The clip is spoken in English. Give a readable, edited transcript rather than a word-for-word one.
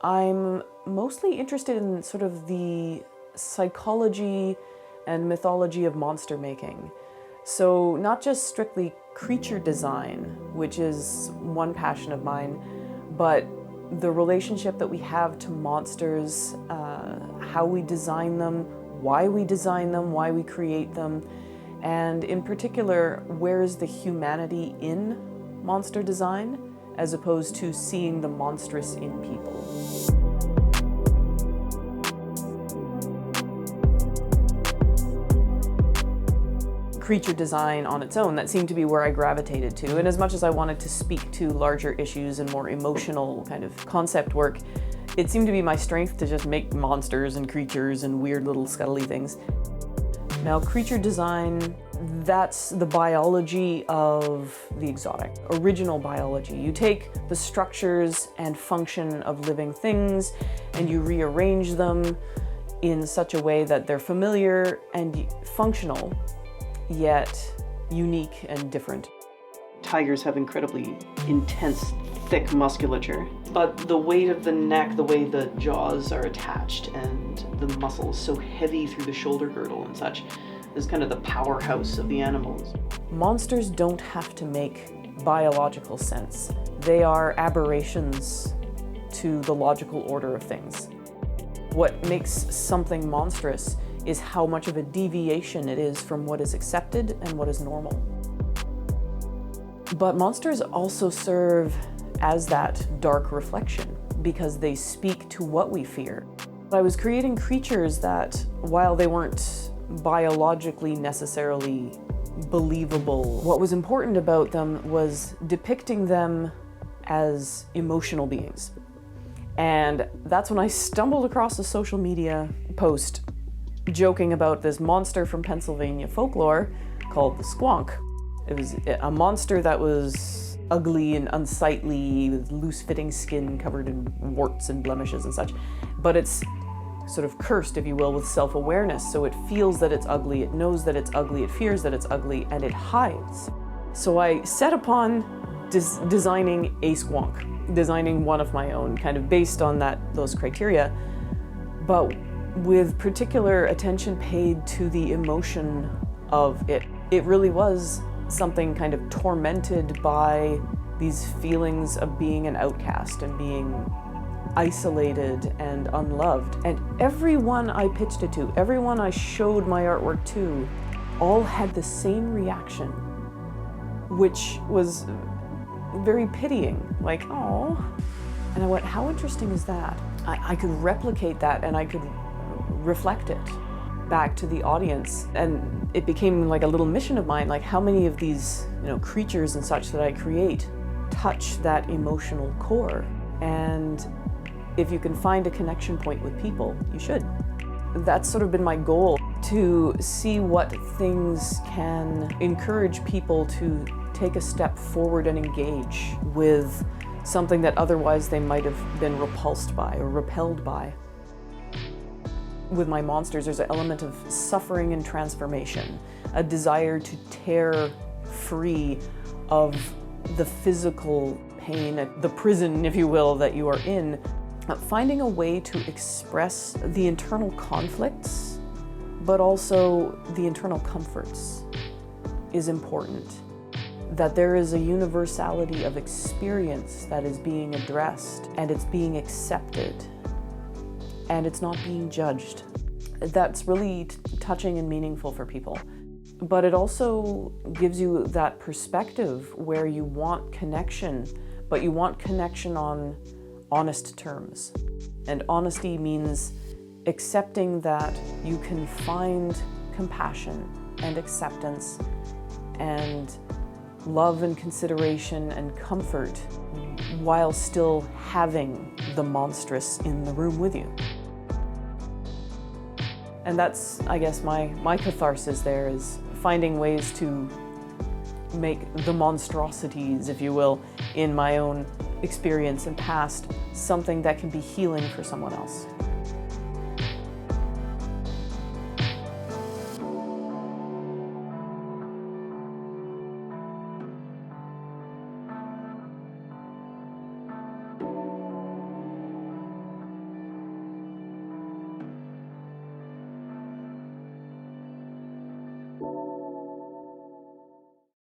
I'm mostly interested in sort of the psychology and mythology of monster making. So not just strictly creature design, which is one passion of mine, but the relationship that we have to monsters, how we design them, why we create them, and in particular, where is the humanity in monster design as opposed to seeing the monstrous in people. Creature design on its own, that seemed to be where I gravitated to. And as much as I wanted to speak to larger issues and more emotional kind of concept work, it seemed to be my strength to just make monsters and creatures and weird little scuttly things. Now, creature design, that's the biology of the exotic, original biology. You take the structures and function of living things and you rearrange them in such a way that they're familiar and functional, yet unique and different. Tigers have incredibly intense, thick musculature, but the weight of the neck, the way the jaws are attached, and the muscles so heavy through the shoulder girdle and such, is kind of the powerhouse of the animals. Monsters don't have to make biological sense. They are aberrations to the logical order of things. What makes something monstrous is how much of a deviation it is from what is accepted and what is normal. But monsters also serve as that dark reflection because they speak to what we fear. I was creating creatures that, while they weren't biologically necessarily believable, what was important about them was depicting them as emotional beings. And that's when I stumbled across a social media post joking about this monster from Pennsylvania folklore called the squonk. It was a monster that was ugly and unsightly with loose-fitting skin covered in warts and blemishes and such. But it's sort of cursed, if you will, with self-awareness. So it feels that it's ugly, it knows that it's ugly, it fears that it's ugly, and it hides. So I set upon designing a squonk, designing one of my own, kind of based on those criteria, but with particular attention paid to the emotion of it. It really was something kind of tormented by these feelings of being an outcast and being isolated and unloved. And everyone I pitched it to, everyone I showed my artwork to, all had the same reaction, which was very pitying, like, oh. And I went, how interesting is that? I could replicate that and I could reflect it back to the audience. And it became like a little mission of mine, like how many of these, creatures and such that I create touch that emotional core. And if you can find a connection point with people, you should. That's sort of been my goal, to see what things can encourage people to take a step forward and engage with something that otherwise they might have been repulsed by or repelled by. With my monsters, there's an element of suffering and transformation, a desire to tear free of the physical pain, the prison, if you will, that you are in. Finding a way to express the internal conflicts, but also the internal comforts is important. That there is a universality of experience that is being addressed and it's being accepted and it's not being judged. That's really touching and meaningful for people. But it also gives you that perspective where you want connection, but you want connection on honest terms. And honesty means accepting that you can find compassion and acceptance and love and consideration and comfort while still having the monstrous in the room with you. And that's, I guess, my catharsis there, is finding ways to make the monstrosities, if you will, in my own experience and past something that can be healing for someone else.